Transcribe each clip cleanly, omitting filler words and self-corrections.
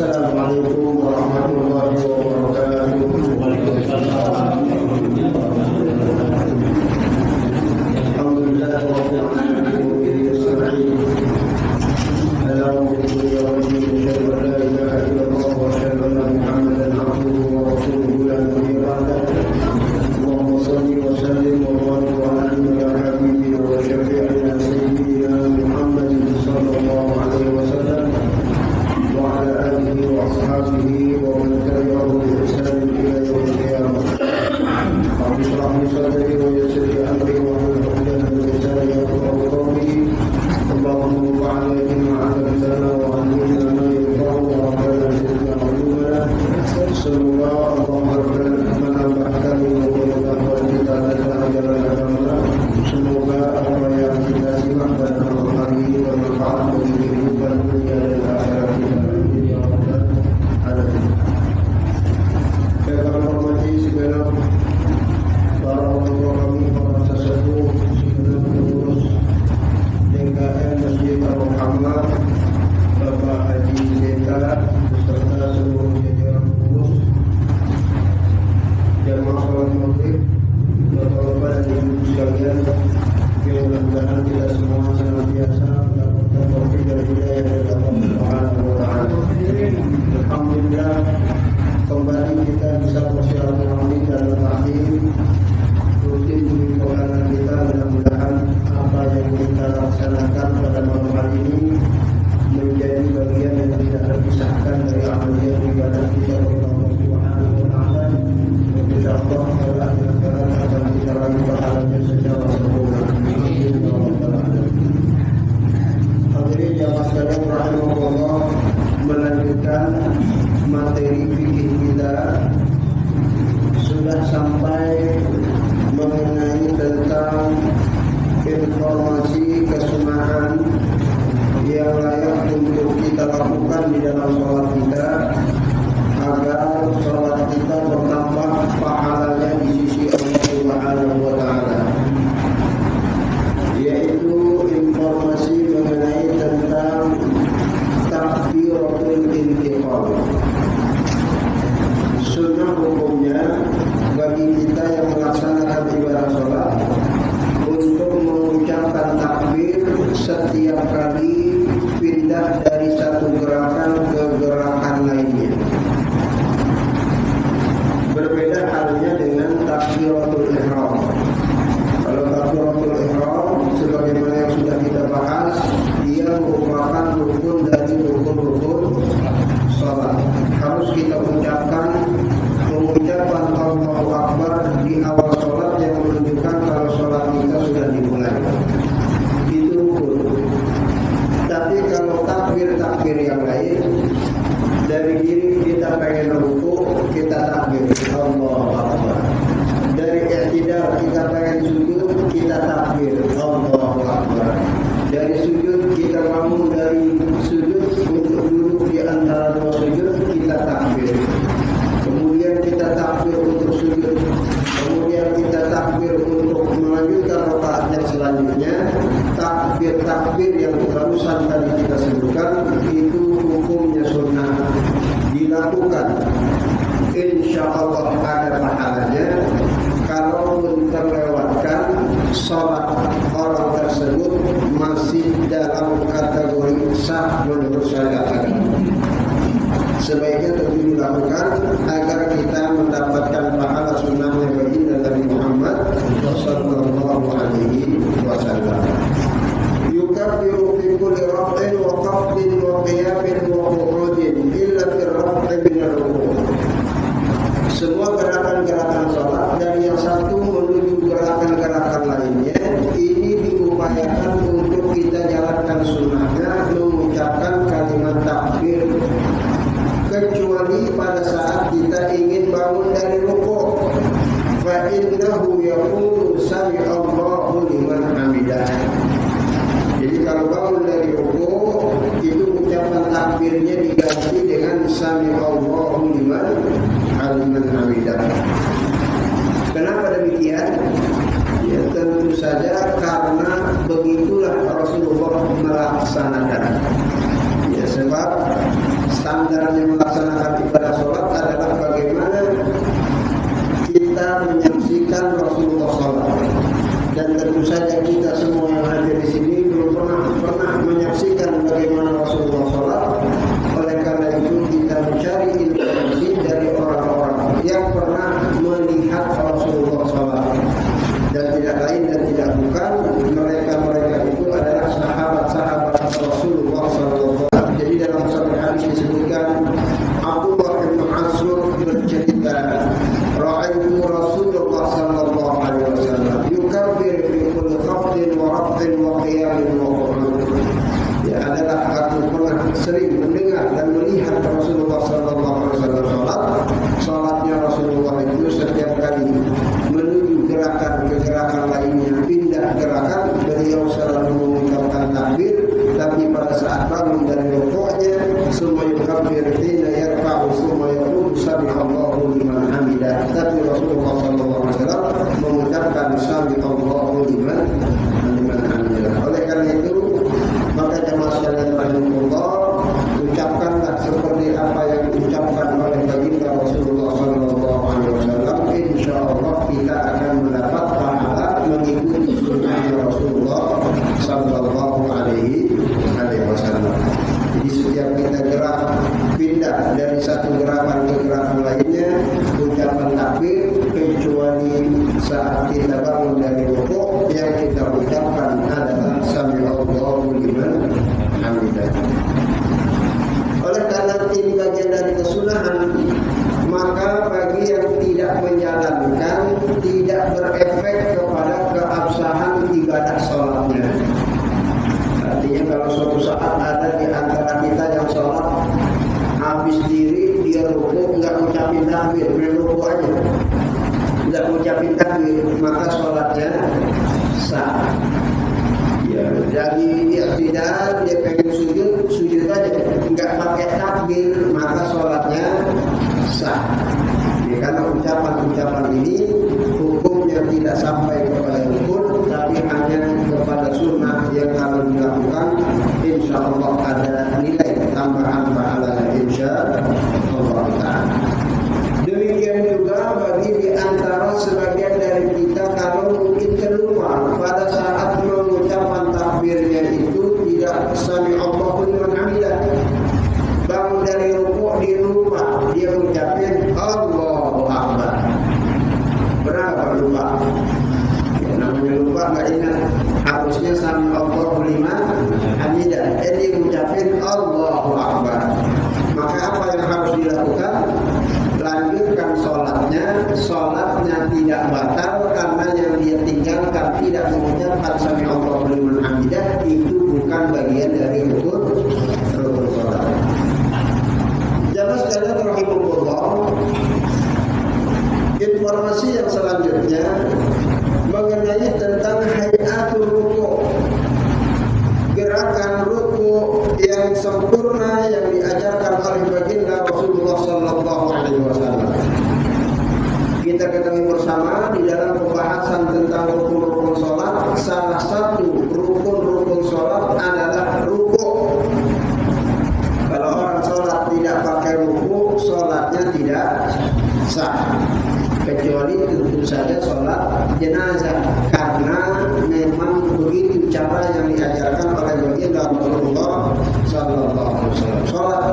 Assalamualaikum warahmatullahi wabarakatuh. Alhamdulillah rabbil alamin nasta'in. Alhamdulillah la ilaha illallah wa asyhadu anna Muhammadan abduhu wa rasuluhu la nabiyya ba'dahu. Allahumma shalli wa sallim wa barik ala habibina wa syafi'ina sayyidina Muhammadin sallallahu alaihi wasallam wa ala alihi wa ashabihi wa man tabi'ahum bi ihsan ila yaumil qiyamah. Rabbi shrah li sadri wa yassir li amri wa hlul 'uqdatam min lisani yafqahu qawli. Allahumma anfa'na bima 'allamtana wa 'allimna ma yanfa'una wa rabbana zidna 'ilma. Semoga Allah menambahkan ilmu pengetahuan kita dan ajaran agama. Semoga apa yang kita simak pada malam hari ini bermanfaat bagi kehidupan dunia dan akhirat kita. Yang kami hormati segenap para orang tua kami, para sesepuh, segenap pengurus DKM Masjid Al-Muhammad, Bapak Haji Zeta beserta seluruh jajaran pengurus jamaah sholat maghrib, bapak-bapak dan ibu sekalian, yang mudah-mudahan kita semua senantiasa mendapatkan taufik dan hidayah dari Allah Subhanahu wa taala. Alhamdulillah, kembali kita bisa bersilaturahmi dan bertahmid rutin di kewenangan kita. Mudah-mudahan apa yang kita laksanakan pada malam hari ini menjadi bagian yang tidak terpisahkan dari amaliyah ibadah kita kepada Allah Subhanahu wa taala. Insyaallah Allah akan kita raih pahalanya secara sempurna. Hadirin jamaah sekalian rahimakumullah, melanjutkan materi fikih kita, sudah sampai mengenai tentang informasi kesunahan yang layak untuk kita lakukan di dalam sholat kita agar sholat kita bertambah pahalanya di sisi Allah Subhanahu wa taala, yaitu informasi mengenai tentang takbiratul intiqal. Sunnah hukumnya bagi kita yang melaksanakan ibadah sholat untuk mengucapkan takbir setiap kali pindah dari satu gerakan ke gerakan lainnya. Berbeda halnya dengan takbiratul ihram. Kalau takbiratul ihram sebagaimana yang sudah kita bahas, dia merupakan rukun dari rukun-rukun salat. Harus kita mengucapkan Allahu Akbar di awal salat yang menunjukkan kalau salat kita sudah dimulai. Itu rukun. Tapi kalau takbir yang lain, dari diri kita pengen ruku, kita takbir Allahu Akbar. Dari i'tidal kita pengen sujud, kita takbir Allahu Akbar. Dari sujud kita bangun dari sujud untuk duduk di antara dua sujud, kita takbir. Kemudian kita takbir untuk sujud. Kemudian kita takbir untuk melanjutkan rakaat yang selanjutnya. Takbir yang barusan tadi kita sebutkan itu hukumnya sunnah, dilakukan. Insya Allah ada pahalanya. Kalaupun terlewatkan, sholat orang tersebut masih dalam kategori sah menurut syariat agama. Sebaiknya tentu dilakukan agar kita mendapatkan pahala sunnahnya baginda Nabi Muhammad sallallahu alaihi wasallam. Yukabbiru fi kulli raf'in wa khafdin wa qiyamin wa qu'udin illa fi raf'i min ar-ruku'. Semua gerakan-gerakan salat dari yang satu menuju gerakan-gerakan lainnya ini diupayakan untuk kita jalankan sunnahnya mengucapkan kalimat takbir, kecuali pada saat kita ingin bangun dari rukuk. Fa innahu yaqulu sami Allahu liman hamidah. Jadi kalau bangun dari rukuk itu ucapan takbirnya diganti dengan sami Allahu liman hamidah. Kenapa demikian? Ya tentu saja karena begitulah Rasulullah melaksanakan. Ya sebab standarnya melaksanakan ibadah sholat adalah bagaimana kita menyaksikan Rasulullah sholat. Dan tentu saja kita semua yang hadir di sini belum pernah menyaksikan bagaimana Rasulullah sholat. Oleh karena itu kita mencari informasi dari orang-orang yang pernah melihat Rasulullah sholat. Dan tidak lain dan tidak bukan mereka itu adalah sahabat-sahabat Rasulullah SAW. Jadi dalam satu hadis disebutkan Abdullah bin Mas'ud bercerita, ra'aitu Rasulullah sallallahu alaihi wasallam yukabbir fi kulli khafdin wa raf'in wa qiyamin wa qu'ud. Ya, adalah aku pernah sering mendengar dan melihat Rasulullah sallallahu alaihi wasallam salatnya Rasulullah itu setiap kali menuju gerakan ke gerakan lainnya, pindah gerakan, beliau selalu mengucapkan takbir. Tapi pada saat bangun dari rukuknya, summa yukabbir hina yarfa'u summa yaqulu sami'allahu liman hamidah. Tapi Rasulullah sallallahu alaihi wasallam mengucapkan sami'allahu liman hamidah. Oleh karena itu, maka jemaah sekalian rahimahullah, ucapkanlah seperti apa yang diucapkan oleh baginda Rasulullah sallallahu alaihi wasallam. Insyaallah kita akan mendapat pahala mengikuti sunnah Rasulullah sallallahu alaihi wasallam. Jadi setiap kita gerak pindah dari satu gerakan ke gerakan lainnya, ucapan takbir, kecuali saat kita bangun dari rukuk, yang kita ucapkan adalah sami'allahu liman hamidah. Oleh karena ini bagian dari kesunahan, maka bagi yang tidak menjalankan tidak berefek kepada keabsahan ibadah sholatnya. Artinya kalau suatu saat ada di antara kita yang sholat habis diri, dia rukuk nggak ucapin takbir, main rukuk aja, nggak ucapin takbir, maka sholatnya sah. Ya, jadi dia tidak, dia pengen sujud aja, nggak pakai takbir, maka sholatnya sah. Ya, karena ucapan-ucapan ini hukumnya tidak sampai kepada rukun, tapi hanya kepada sunnah yang kalau dilakukan, insya Allah ada nilai tambahan pahalanya, insya Allah ta'ala. Demikian juga bagi di antara sebagian dari kita kalau mungkin terlupa pada saat mengucapkan takbirnya itu tidak sami'allahu liman hamidah. Bangun dari rukuk dia lupa, dia mengucapkan Allahu Akbar. Berapa lupa? Ya, namanya lupa nggak ingat. Harusnya sami'allahu liman hamidah. Dia mengucapkan Allahu Akbar. Maka apa yang harus dilakukan? Lanjutkan sholatnya tidak batal karena yang dia tinggalkan tidak mengucapkan sami'allahu liman hamidah, itu bukan bagian dari rukun sholat. Jamaah sekalian rahimahullah, informasi yang selanjutnya mengenai tentang hayatul rukuk, gerakan rukuk yang sempurna yang diajarkan oleh baginda Rasulullah sallallahu alaihi wasallam. Kita ketahui bersama di dalam pembahasan tentang rukun-rukun salat, salah satu rukun-rukun salat adalah rukuk. Kalau orang salat tidak pakai rukuk, salatnya tidak sah. Kecuali tentu saja sholat jenazah, karena memang begitu cara yang diajarkan oleh baginda Rasulullah sallallahu alaihi wasallam. Sholat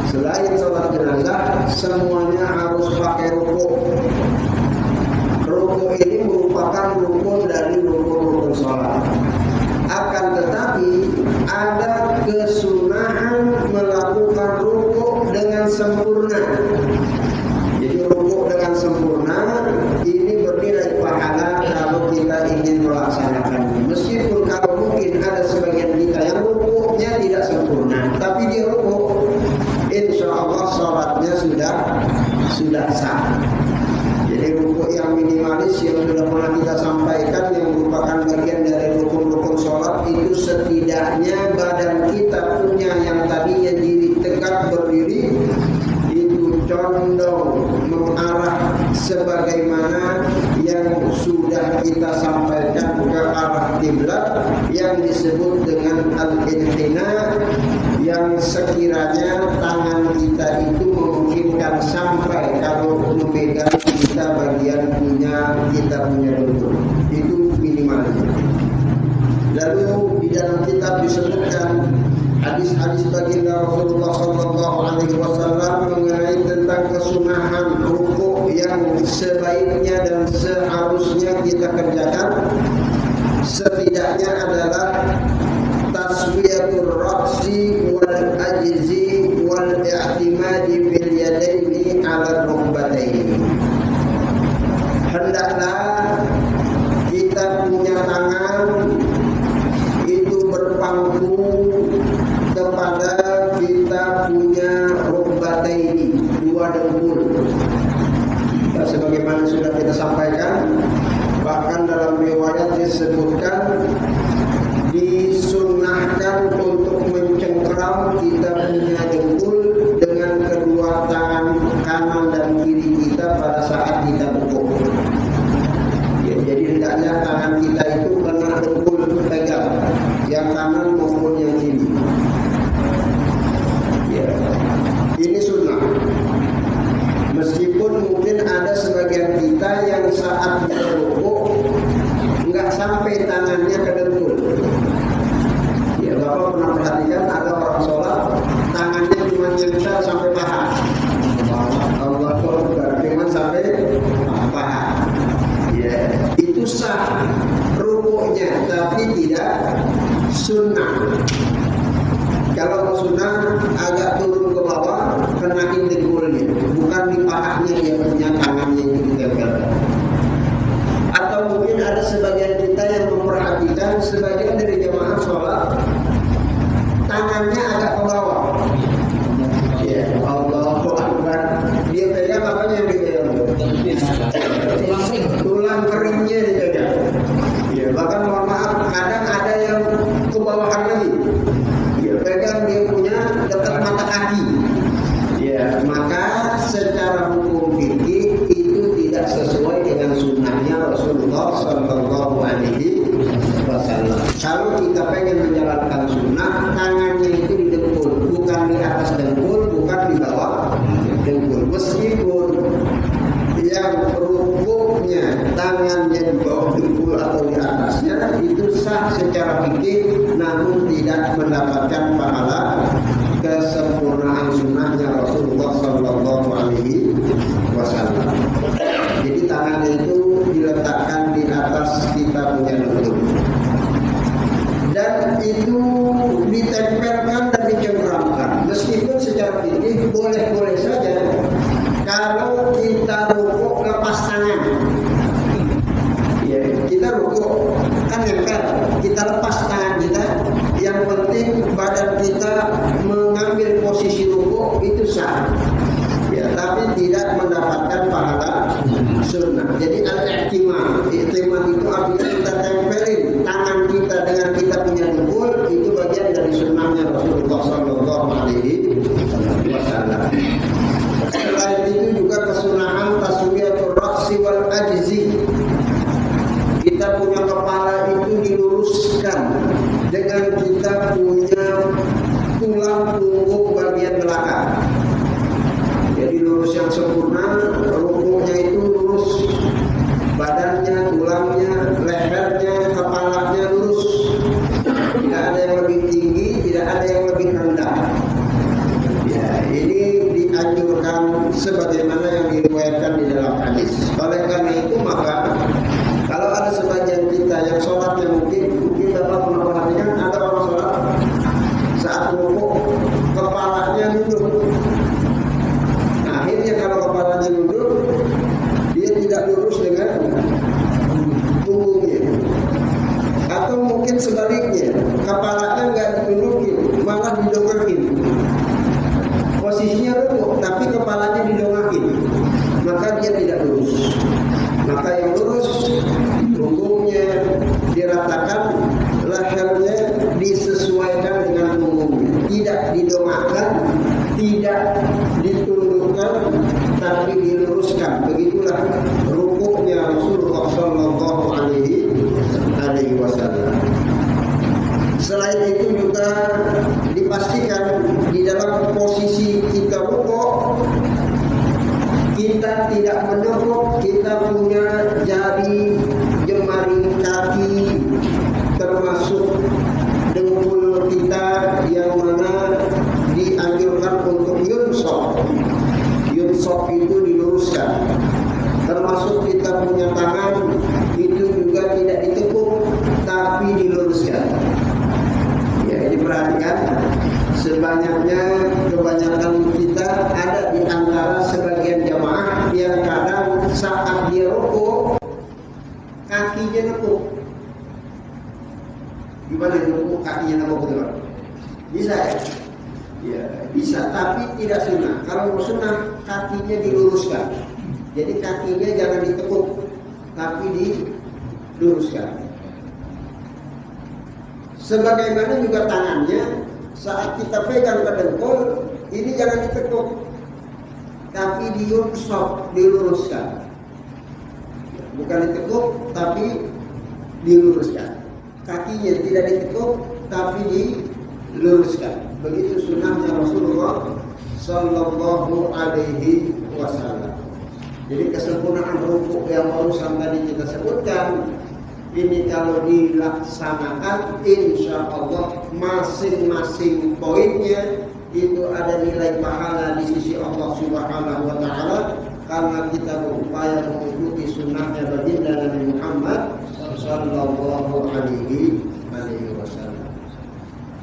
selain sholat jenazah semuanya harus pakai rukuk. Rukuk ini merupakan rukun dari rukun-rukun sholat. Akan tetapi ada kesunahan melakukan rukuk dengan sempurna. Jadi rukuk dengan sempurna ini bernilai pahala kalau kita ingin melaksanakannya. Meskipun kalau mungkin ada sebagian kita yang rukuknya tidak sempurna, tapi dia rukuk, insya Allah sholatnya sudah sah. Jadi rukuk yang minimalis yang sudah pernah kita sampaikan, yang merupakan bagian dari rukun-rukun sholat, itu setidaknya badan kita punya yang tadinya diri tegak berdiri itu condong mengarah sebagaimana yang sudah kita sampaikan ke arah kiblat yang disebut dengan al-inhina, yang sekiranya tangan disebutkan hadis-hadis baginda Rasulullah sallallahu alaihi wasallam mengenai tentang kesunahan rukuk yang sebaiknya dan seharusnya kita kerjakan. Setidaknya adalah taswiyatul ra'si wal ajzi wal i'timadi bil yadaini 'ala rukbataini. Hendaklah kita punya tangan itu berpangku kepada kita punya rukbataini, dua dengkul. Ya, sebagaimana sudah kita sampaikan, bahkan dalam riwayat disebutkan disunahkan untuk mencengkeram kita punya dengkul dengan kedua tangan kanan dan kiri kita pada saat kita rukuk. Ya, jadi hendaknya tangan kita itu kena dengkul pegang, yang kanan maupun yang kiri. Ya, ini sunnah. Meskipun mungkin ada sebagian kita yang saat berrukuk nggak sampai tangannya ke dengkul. Ya, Bapak pernah perhatikan ada orang sholat tangannya cuma nempel sampai paha. Allah Akbar, cuma sampai paha. Ya, itu sah rukuknya, tapi tidak sunnah. Kalau sunnah agak turun ke bawah, kenain dengkulnya, bukan di pahanya dia punya tangannya itu ditempelkan. Atau mungkin ada sebagian kita yang memperhatikan sebagian dari jemaah sholat tangannya agak ke bawah. Ya, Allahu Akbar. Dia pegang apanya yang dipegang? Tulang keringnya dipegang. Ya, bahkan mohon maaf, kadang ada yang ke bawahan lagi. Ya, pegang dia punya dekat mata kaki. Ya, maka secara hukum fikih itu tidak sesuai dengan sunnahnya Rasulullah Sallallahu Alaihi Wasallam. Kalau kita pengen menjalankan sunnah, tangannya itu di dengkul, bukan di atas dengkul, bukan di bawah dengkul. Meskipun yang rukuknya tangannya di bawah dengkul atau di atasnya itu sah secara fikih, namun tidak mendapatkan pahala kesempurnaan sunnahnya Rasulullah Sallallahu Alaihi Wasallam. Jadi tangannya itu diletakkan di atas kita punya dengkul, dan itu ditempelkan dan dicengkeramkan. Meskipun secara fikih boleh-boleh saja kalau kita rukuk lepas tangan. Ya, kita rukuk kan nempel, kita lepas tangan kita. Yang penting badan kita mengambil posisi rukuk itu sah. Ya, tapi tidak mendapatkan pahala sunnah. Jadi al-i'timad, i'timad itu artinya kita tempelin tangan kita dengan kita punya dengkul, itu bagian dari sunnahnya Rasulullah Sallallahu Alaihi Wasallam. Selain itu juga kesunahan taswiyatul ra'si wal ajzi. Kita punya kepala itu diluruskan dengan kita punya tulang punggung bagian belakang. Jadi lurus yang sempurna, rukuknya itu lurus, badannya, tulangnya, lehernya, kepalanya lurus. Tidak ada yang lebih tinggi, tidak ada yang lebih rendah. Ya, ini dianjurkan sebagaimana yang diriwayatkan di dalam hadis. Oleh karena itu maka kalau ada sebagian kita yang sholatnya mungkin dapat memperhatikan ada orang sholat saat rukuk kepalanya duduk. Nah, akhirnya kalau kepalanya duduk, dia tidak lurus dengan punggungnya. Atau mungkin sebaliknya, kepalanya nggak ditundukin, malah didongakin. Posisinya rukuk, tapi kepalanya didongakin, maka dia tidak lurus. Maka yang lurus, punggungnya diratakan, lehernya disesuaikan dengan punggungnya, tidak didongakkan, tidak ditundukkan, tapi diluruskan. Begitulah rukuknya Rasulullah Sallallahu Alaihi Wasallam. Selain itu juga dipastikan di dalam posisi kita rukuk, kita tidak menekuk, kita punya jari, jemari kaki, termasuk dengkul yunsab. Yunsab itu diluruskan. Termasuk kita punya tangan itu juga tidak ditekuk tapi diluruskan. Ya, ini perhatikan. Kebanyakan kita ada di antara sebagian jamaah yang kadang saat dia rukuk kakinya nekuk. Gimana nekuk kakinya nekuk itu? Bisa ya? Ya, bisa, tapi tidak sunnah. Kalau sunnah kakinya diluruskan. Jadi kakinya jangan ditekuk, tapi diluruskan. Sebagaimana juga tangannya, saat kita pegang ke dengkul, ini jangan ditekuk, tapi diunsab, diluruskan. Bukan ditekuk, tapi diluruskan. Kakinya tidak ditekuk, tapi diluruskan. Begitu sunnahnya Rasulullah Sallallahu Alaihi Wasallam. Jadi kesempurnaan rukuk yang barusan tadi kita sebutkan, ini kalau dilaksanakan, insya Allah masing-masing poinnya itu ada nilai pahala di sisi Allah Subhanahu Wa Taala karena kita berupaya mengikuti sunnahnya baginda Nabi Muhammad Sallallahu Alaihi Wasallam.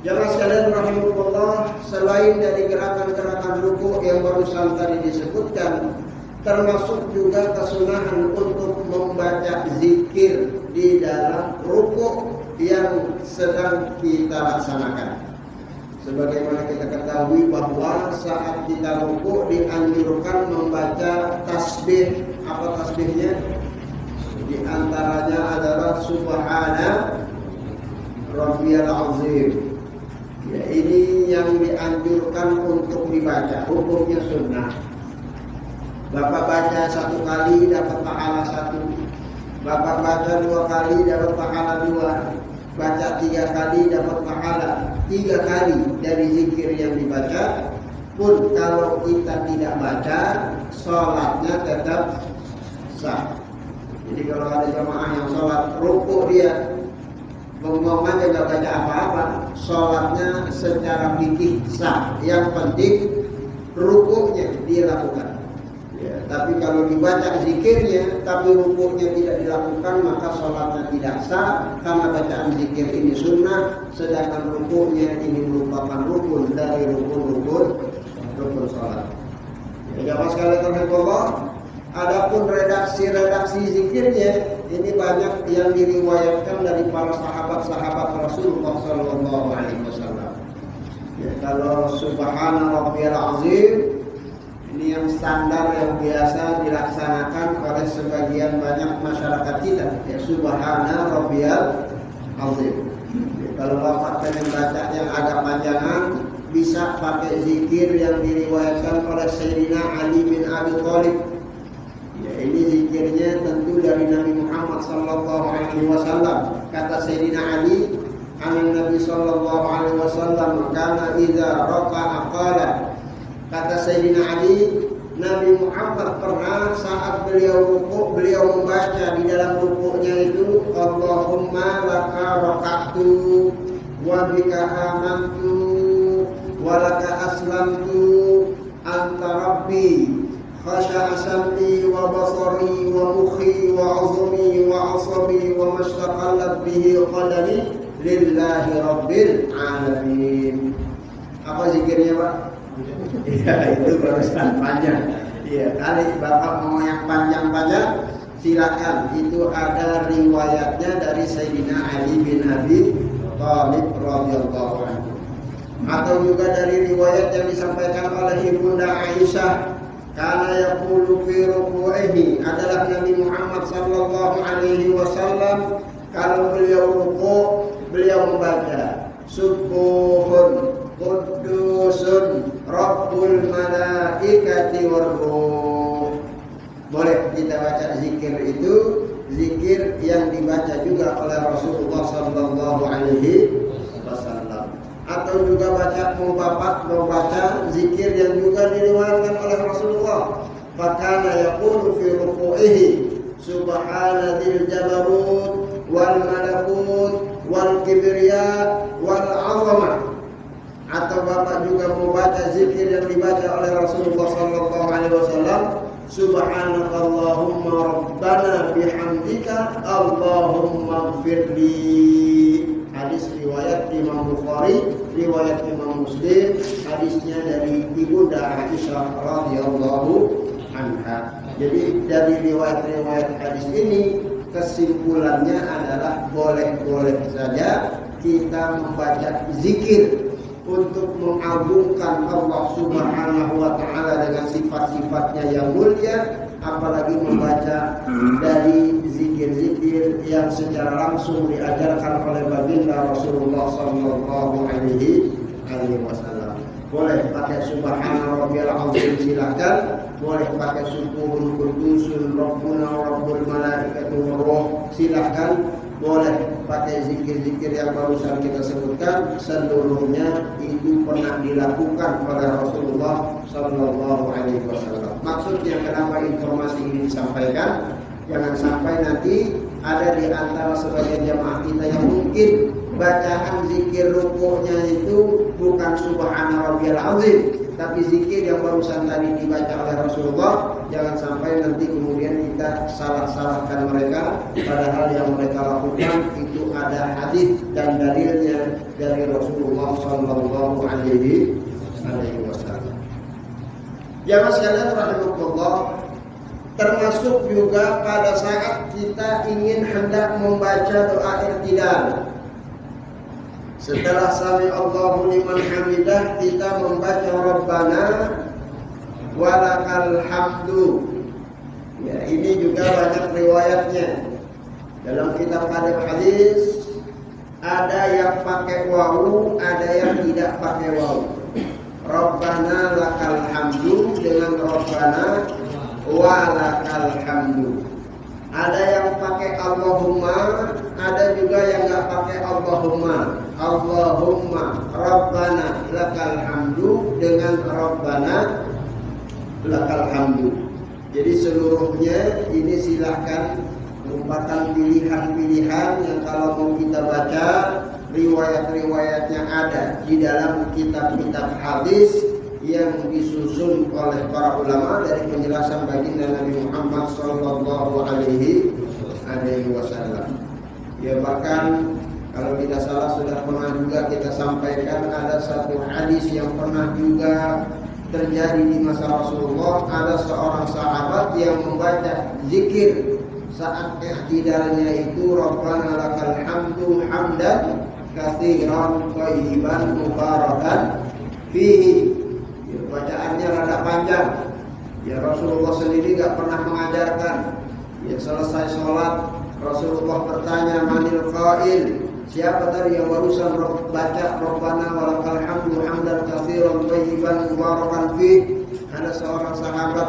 Jamaah sekalian rahimahullah, selain dari gerakan-gerakan rukuk yang barusan tadi disebutkan, termasuk juga kesunahan untuk membaca zikir di dalam rukuk yang sedang kita laksanakan. Sebagaimana kita ketahui bahwa saat kita rukuk dianjurkan membaca tasbih. Apa tasbihnya? Di antaranya adalah Subhana Rabbiyal Azim. Ya, ini yang dianjurkan untuk dibaca. Hukumnya sunnah. Bapak baca 1 kali dapat pahala 1. Bapak baca 2 kali dapat pahala 2. Baca 3 kali dapat pahala 3 kali dari zikir yang dibaca. Pun kalau kita tidak baca, sholatnya tetap sah. Jadi kalau ada jamaah yang sholat rukuk dia ngomong aja gak baca apa-apa, sholatnya secara fikih sah. Yang penting rukuknya dia lakukan. Ya, tapi kalau dibaca zikirnya tapi rukuknya tidak dilakukan, maka sholatnya tidak sah karena bacaan zikir ini sunnah, sedangkan rukuknya ini merupakan rukun dari rukun sholat. Ya, jamaah sekalian rahimahullah, adapun redaksi zikirnya ini banyak yang diriwayatkan dari para sahabat Rasulullah Sallallahu Alaihi Wasallam. Ya, kalau Subhana Rabbiyal Azim ini yang standar yang biasa dilaksanakan oleh sebagian banyak masyarakat kita. Ya, Subhana Rabbiyal Azim. Ya, kalau bapak pengen baca yang agak panjangan, bisa pakai zikir yang diriwayatkan oleh Sayyidina Ali bin Abi Thalib. Ya, ini zikirnya tentu dari Nabi Muhammad Sallallahu Alaihi Wasallam. Kata Sayyidina Ali, Nabi Sallallahu Alaihi Wasallam, karena idza raka'a qala. Kata Sayyidina Ali, Nabi Muhammad pernah saat beliau rukuk, beliau membaca di dalam rukuknya itu, Allahumma laka raka'tu wa bika amantu wa laka aslamtu anta rabbi. Khasha'a sam'i wa basari wa mukhi wa 'azmi wa 'asabi wa mashtaqallat bihi qadami lillahi rabbil alamin. Apa zikirnya, Pak? Ya, itu barusan panjang. Ya, kali Bapak mau yang panjang-panjang silakan. Itu ada riwayatnya dari Sayyidina Ali bin Abi Thalib radhiyallahu anhu. Atau juga dari riwayat yang disampaikan oleh Ibunda Aisyah, karena yaqulu fi ruku'ihi, adalah Nabi Muhammad sallallahu alaihi wasallam kalau beliau rukuk, beliau membaca Subuhun Qudusun Rabbul Malaikati Warruh. Boleh kita baca zikir itu, zikir yang dibaca juga oleh Rasulullah sallallahu alaihi wasallam. Atau juga mau baca zikir yang juga diriwayatkan oleh Rasulullah. Fakana yaqulu fi ruku'ihi Subhana dzil jabarut wal malakut wal kibriya wal 'azamah. Atau Bapak juga membaca zikir yang dibaca oleh Rasulullah sallallahu alaihi wasallam, Subhanakallahumma rabbana bihamdika Allahumma ighfirli. Hadis riwayat Imam Bukhari, riwayat Imam Muslim, hadisnya dari Ibunda Aisyah radhiyallahu anha. Jadi dari riwayat-riwayat hadis ini kesimpulannya adalah boleh-boleh saja kita membaca zikir untuk mengagungkan Allah Subhanahu wa taala dengan sifat-sifatnya yang mulia, apalagi membaca dari zikir-zikir yang secara langsung diajarkan oleh baginda Rasulullah sallallahu alaihi wasallam. Boleh pakai subhana rabbiyal azim silakan, boleh pakai subuhun qudusun rabbuna rabbul malaikatu waruh silakan, boleh pakai zikir-zikir yang barusan kita sebutkan, seluruhnya itu pernah dilakukan oleh Rasulullah sallallahu alaihi wasallam. Maksudnya kenapa informasi ini disampaikan? Jangan sampai nanti ada di antara sebagian jamaah kita yang mungkin bacaan zikir rukuknya itu bukan subhana rabbiyal azim, tapi zikir yang barusan tadi dibaca oleh Rasulullah. Jangan sampai nanti kemudian kita salah-salahkan mereka, padahal yang mereka lakukan itu ada hadis dan dalilnya dari Rasulullah sallallahu alaihi wasallam. Jamaah sekalian rahimakumullah, termasuk juga pada saat kita ingin hendak membaca doa i'tidal. Setelah sami Allahu liman hamidah, kita membaca Rabbana walakal hamdu. Ya, ini juga banyak riwayatnya. Dalam kitab hadis ada yang pakai wawu, ada yang tidak pakai wawu. Rabbana lakal hamdu dengan Rabbana walakal hamdu. Ada yang pakai Allahumma, ada juga yang nggak pakai Allahumma. Allahumma Rabbana lakal hamdu dengan Rabbana lakal hamdu. Jadi seluruhnya ini silahkan merupakan pilihan-pilihan yang kalau mau kita baca, riwayat-riwayatnya ada di dalam kitab-kitab hadis yang disusun oleh para ulama dari penjelasan baginda Nabi Muhammad sallallahu alaihi wasallam. Ya, bahkan kalau tidak salah sudah pernah juga kita sampaikan ada satu hadis yang pernah juga terjadi di masa Rasulullah. Ada seorang sahabat yang membaca zikir saat i'tidalnya itu Rabbana lakal hamdu hamdan katsiran thayyiban mubarakan fihi. Bacaannya rada panjang. Ya, Rasulullah sendiri gak pernah mengajarkan. Ya, selesai sholat Rasulullah bertanya, manil qail, siapa tadi yang barusan baca Rabbana walakal hamdu hamdan katsiran thayyiban mubarakan fi? Ada seorang sahabat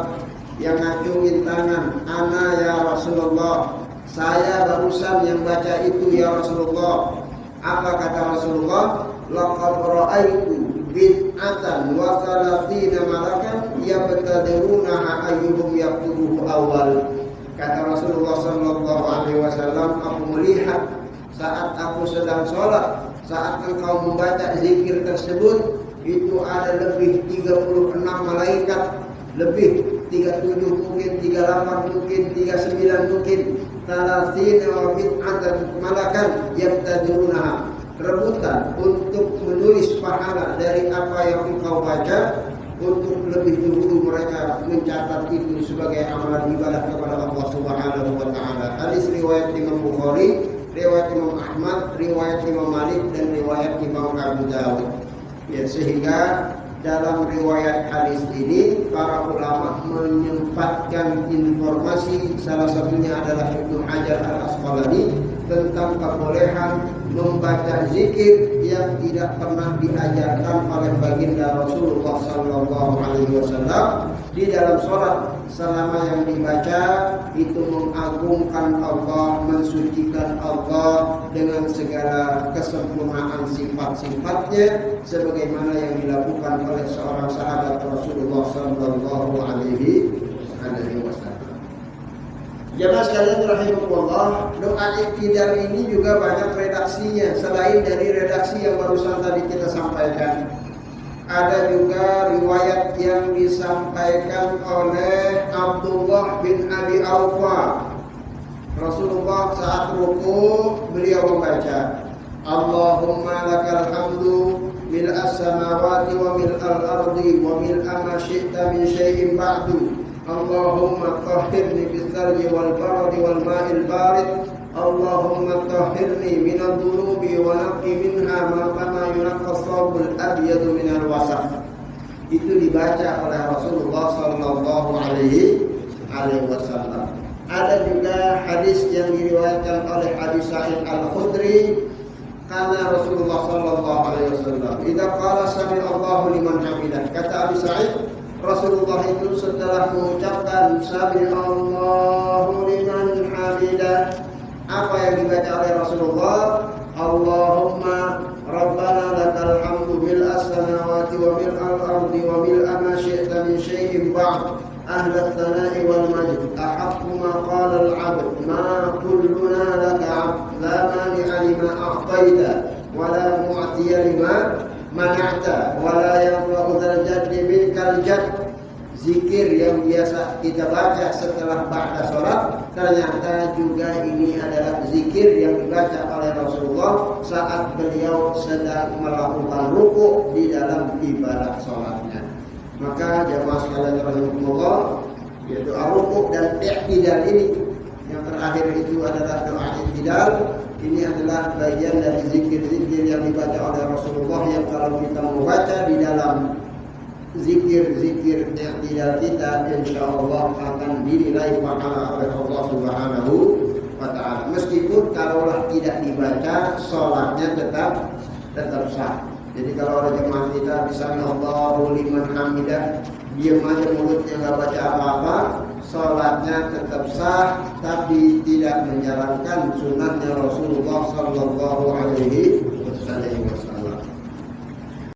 yang ngacungin tangan, ana ya Rasulullah, saya barusan yang baca itu ya Rasulullah. Apa kata Rasulullah? Laqad ra'aitu bid'atan wa thalathina malakan yabtadiruna ayyuhum yaktubuhu awal. Kata Rasulullah sallallahu alaihi wasallam, aku melihat saat aku sedang sholat, saat engkau membaca zikir tersebut, itu ada lebih 36 malaikat, lebih 37 mungkin, 38 mungkin, 39 mungkin, thalathina wa bid'atan malakan yabtadiruna, rebutan untuk menulis pahala dari apa yang engkau baca, untuk lebih dulu mereka mencatat itu sebagai amalan ibadah kepada Allah Subhanahu wa taala. Hadis riwayat Imam Bukhari, riwayat Imam Ahmad, riwayat Imam Malik dan riwayat Imam Abu Dawud. Ya, sehingga dalam riwayat hadis ini para ulama menyempatkan informasi, salah satunya adalah Ibnu Hajar Al-Asqalani, tentang kebolehan membaca zikir yang tidak pernah diajarkan oleh baginda Rasulullah sallallahu alaihi wasallam di dalam sholat, selama yang dibaca itu mengagungkan Allah, mensucikan Allah dengan segala kesempurnaan sifat-sifatnya, sebagaimana yang dilakukan oleh seorang sahabat Rasulullah sallallahu alaihi wasallam. Jamaah sekalian rahimakumullah, doa i'tidal ini juga banyak redaksinya selain dari redaksi yang barusan tadi kita sampaikan. Ada juga riwayat yang disampaikan oleh Abdullah bin Abi Aufa. Rasulullah saat ruku beliau membaca, Allahumma lakal hamdu mil'as samawati wa mil'al ardi wa mil'a ma syi'ta min syai'in ba'du. Allahumma tahhirni bis-salji wal baradi wal ma'il barid. Allahumma tahhirni minadh dhunubi wa naqqi minha ma kama yunqqa as-thawbul abyadu minal wasakh. Itu dibaca oleh Rasulullah sallallahu alaihi wasallam. Ada juga hadis yang diriwayatkan oleh Abi Sa'id Al-Khudri, karena Rasulullah sallallahu alaihi wasallam idza qala sami Allahu liman hamidah, kata Abi Sa'id, Rasulullah itu setelah mengucapkan sami Allahu liman hamidah, apa yang dibaca oleh Rasulullah? Allahumma rabbana lakal hamdu mil'as samawati wa mil'al ardi wa mil'a ma syi'ta min syai'in ba'd. أهل الثناء والمجد أحق ما قال العبد ما كلنا لك عبد لا مانع لما أعطيت ولا معطي لما منعت ولا ينفع ذا الجد منك الجد. Zikir yang biasa kita baca setelah ba'da sholat, ternyata juga ini adalah zikir yang dibaca oleh Rasulullah saat beliau sedang melakukan ruku di dalam ibadah sholatnya. Maka jamaah sekalian rahimakumullah, yaitu ruku dan i'tidal ini, yang terakhir itu adalah doa i'tidal. Ini adalah bagian dari zikir-zikir yang dibaca oleh Rasulullah, yang kalau kita membaca di dalam zikir-zikir i'tidal kita, insyaallah akan dinilai pahala oleh Allah Subhanahu wa taala. Meskipun kalaulah tidak dibaca, salatnya tetap sah. Jadi kalau ada jemaah kita bisa Allahu liman hamidah, diam aja mulutnya nggak baca apa-apa, salatnya tetap sah, tapi tidak menjalankan sunnahnya Rasulullah sallallahu alaihi wasallam.